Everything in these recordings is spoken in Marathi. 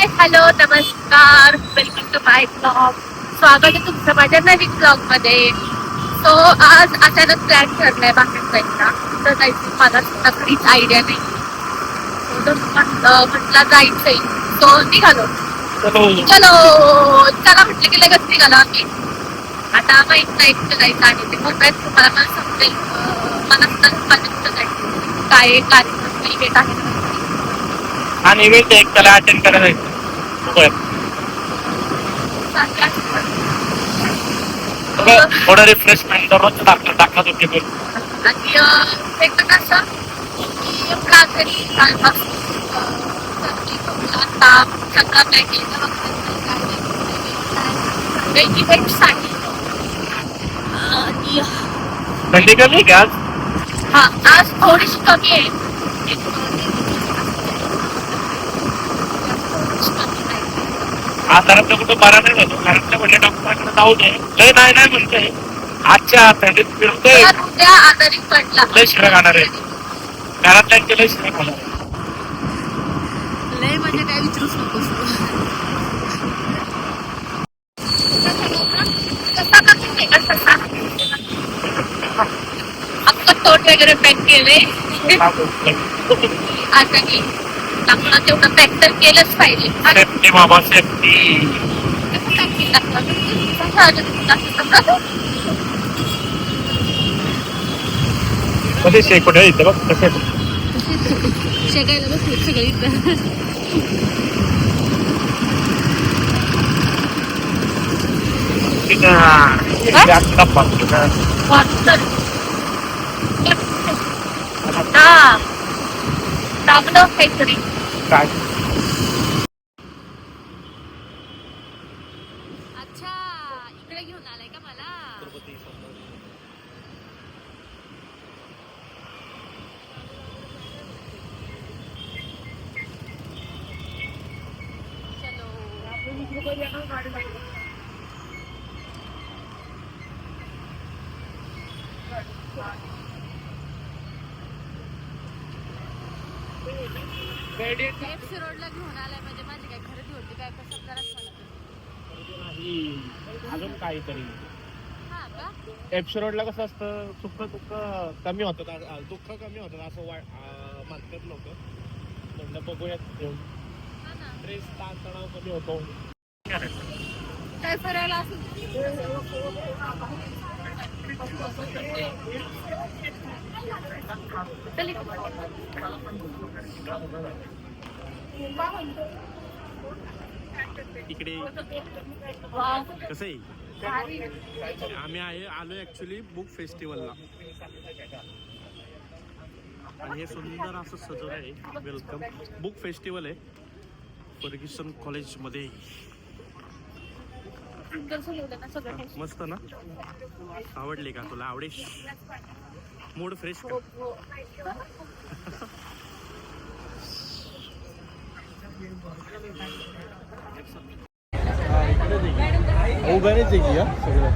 हाय हॅलो नमस्कार वेलकम टू माय ब्लॉग. स्वागत आहे तुमचं माझ्या नवीन ब्लॉग मध्ये. सो आज अचानक प्लॅन ठरलाय बाहेर जायचा. तर जायची मला नक्कीच आयडिया नाही. म्हटलं जायचंय. सो निघालो. चलो चला म्हटलं की लगेच निघालो आम्ही. आता माहित नाही कुठं जायचं आणि ते मोबाईल तुम्हाला मला समजेल. मला कुठं जायचं काय कार्यक्रम इव्हेंट आहे आणि इव्हेंट एक त्याला अटेंड करायला जायचं. थोडं रिफ्रेशमेंट दररोज टाकत होते पण आणि एक कसं आता सगळं पॅकेज इव्हेंटसाठी थंडी कमी का आज? हा आज थोडीशी कमी आहे. घरातलं कुठं बरा नाही होतो. घरातल्या म्हटलं डॉक्टरांकडे जाऊ दे. लय नाही म्हणतोय. आजच्या थंडीत फिरतोय. उद्या आजारी पडला लय शिरा खाणार आहे. घरातल्यांचे लय शिरा खाणार आहे. लय म्हणजे काय विचारूच नकोस. आपलं तोट वगैरे पॅक केले. आता की आपलं तेवढं पॅक तर केलंच पाहिजे. सेफ्टी बाबा सेफ्टी. मध्ये शेकोट्या येते बघ कसं शेकायला बसले सगळे इथं. काहीतरी काय अच्छा इकडे घेऊन आलाय का मला. एफसी रोडला घेऊन आलाय म्हणजे माझी काय खरेदी होती काय कसं जराच मला अजून काहीतरी. हा का एफसी रोडला कसं असतं सुख दुःख कमी होतं. दुःख कमी होतं असं म्हणतात लोक. म्हणलं बघूयात घेऊन हा ना ड्रेस ताण तणाव कमी होतो. काय फिरायला असं इकडे कसं आहे आम्ही आलो ऍक्च्युली बुक फेस्टिवलला आणि हे सुंदर असं सजवलं आहे. वेलकम बुक फेस्टिवल आहे फर्ग्युसन कॉलेजमध्ये. मस्त ना. आवडले का तुला? आवडेश मूड फ्रेश का? उगानेच आहे की सगळं.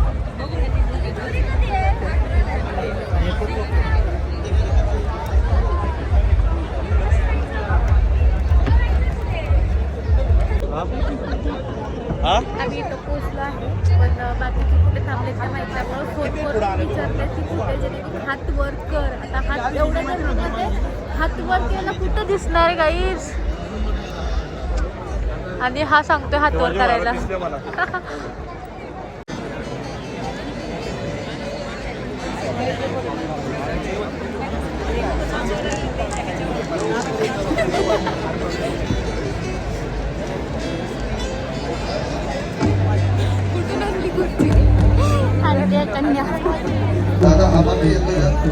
आम्ही इथं पोहोचलो आहे पण बाकीचे कुठे थांबले ते माहिती त्यामुळे फोन करून विचारले की कुठे जेणेकरून हात वर कर. आता हात एवढं गर्दीमध्ये हात वर केलं कुठं दिसणार गाईज. आणि हा सांगतोय हात वर करायला. कुठून आणली कुर्ती कन्या. दादा आम्हाला येतं जास्त.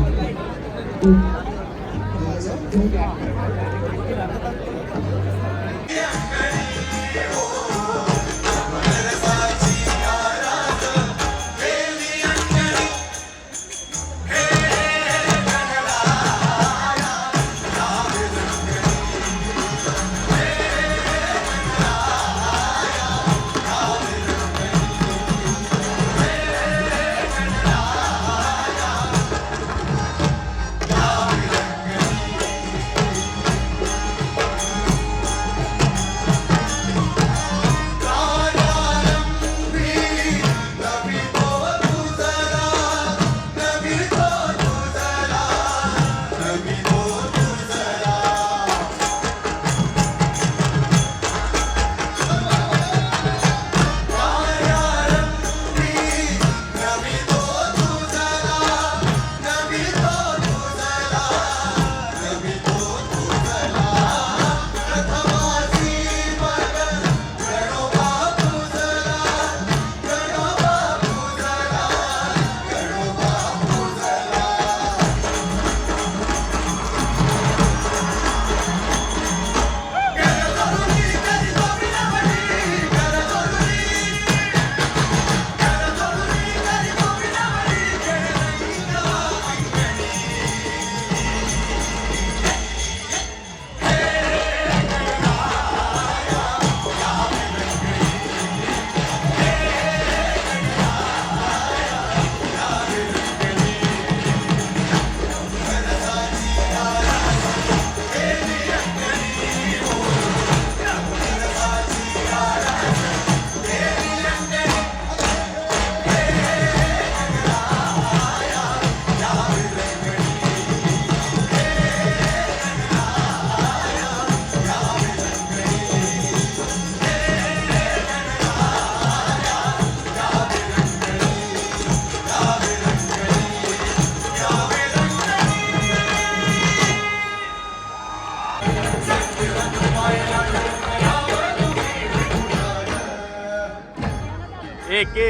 के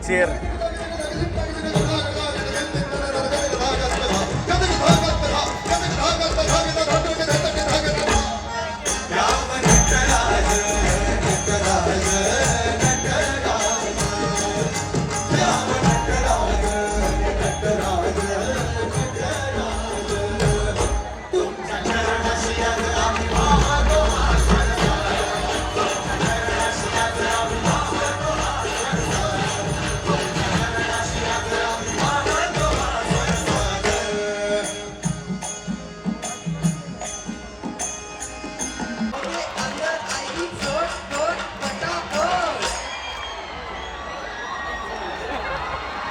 चेर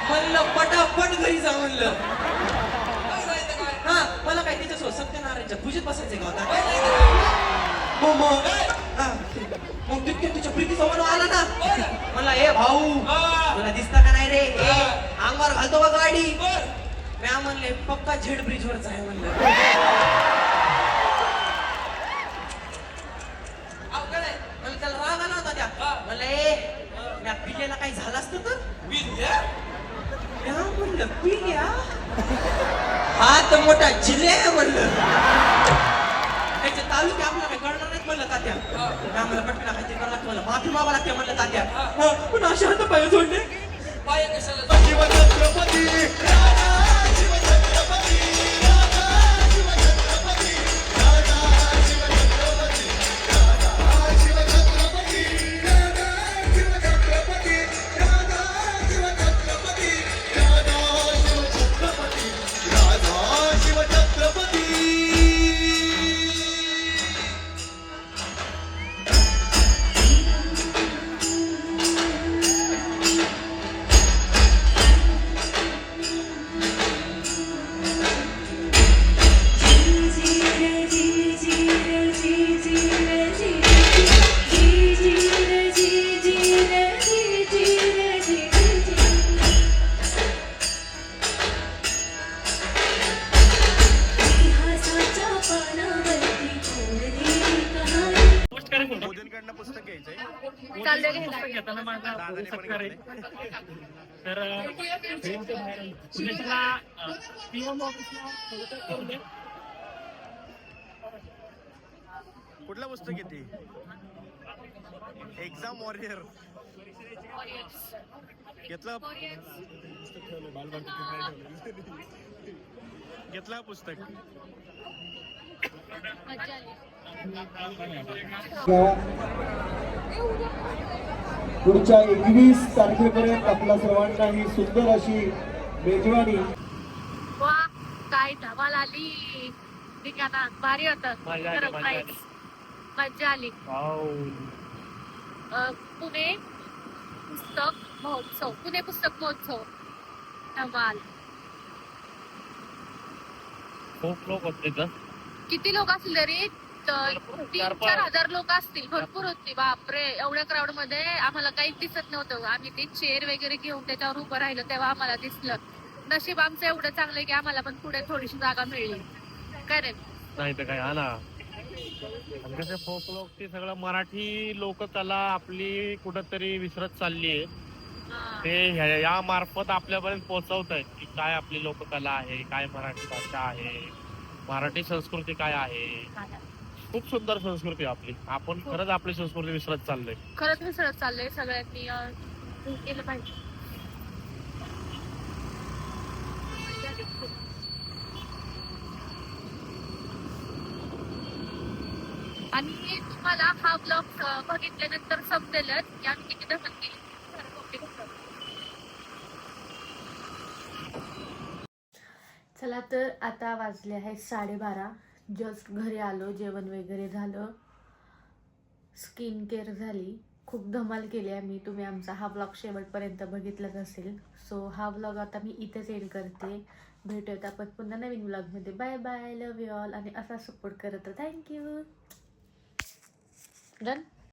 म्हणलं पटापट घरी जा म्हणलं. हा मला काय तिच्यासोबत सत्यनारायणच्या पूजेत बसायचंय का आता? मग तितक्या तिच्या प्रीतीचा म्हणून आला ना. म्हणला ए भाऊ तुला दिसता का नाही रे? अंगावर घालतो का गाडी? म्या म्हणले पक्का झेड ब्रिज वर जाय म्हणलं. म्हणलं त्याला राग आला होता त्या. म्हणलं ए म्या पिल्लेला काही झालं असतं तर? म्हणलं पिल्या हात मोठा जिल्हे म्हणलं त्याचे तालुके आपल्याला काही कळणार नाहीत म्हणलं तात्या. आम्हाला पटकन काहीतरी करावं लागतं, मला माफी मागा लागते म्हणलं तात्या. पण अशा हात पाय जोडले पाय कशाला मोदींकडनं पुस्तक घ्यायचंय. चाललंय घ्यायला. पुस्तक घेताना माझा दादाने पण सत्कार आहे. तर ट्रेनच्या बाहेर पुण्याला PM ऑफिसला करून दे. कुठलं पुस्तक येते? एक्झाम वॉरियर घेतलं घेतलं पुस्तक. मज्जा आली. पुढच्या 21 तारखेपर्यंत आपल्या सर्वांना ही सुंदर अशी मेजवानी. वा काय धमाल आली ठिकाणात. भारी होतं मजा आली, खरं मजा प्राईस. आली. मज्जा आली. पुणे पुस्तक महोत्सव, पुणे पुस्तक महोत्सव धमाल. खूप लोक होते तर किती लोक असतील तरी? 3-4 लोक असतील. भरपूर होती. बापरे एवढ्या क्राऊड मध्ये आम्हाला काहीच दिसत नव्हतं. आम्ही ते चेअर वगैरे घेऊन त्याच्यावर उभं राहिलं तेव्हा आम्हाला दिसलं. नशीब आमचं एवढं चांगलं की आम्हाला पण पुढे थोडीशी जागा मिळली. काय रे? नाही तर काय हा ना. कसं फोक लोक ती सगळं मराठी लोककला आपली कुठंतरी विसरत चालली आहे. ते या मार्फत आपल्यापर्यंत पोहोचवत आहेत की काय आपली लोककला आहे, काय मराठी भाषा आहे, मराठी संस्कृती काय आहे. खूप सुंदर संस्कृती आपली. आपण खरंच आपली संस्कृती विसरत चाललोय. खरंच विसरत चाललंय. सगळ्यांनी केलं पाहिजे. आणि तुम्हाला हा ब्लॉग बघितल्यानंतर समजेलच की आम्ही किती धमाल केली. चला तर आता वाजले आहे 12:30. जस्ट घरी आलो, जेवण वगैरे झालं, स्किन केअर झाली. खूप धमाल केली आहे मी. तुम्ही आमचा हा ब्लॉग शेवटपर्यंत बघितलाच असेल. सो हा ब्लॉग आता मी इथेच एंड करते. भेटूयात आपण पुन्हा नवीन ब्लॉगमध्ये. Bye bye, love you all. आणि असा सपोर्ट करत थँक्यू. डन.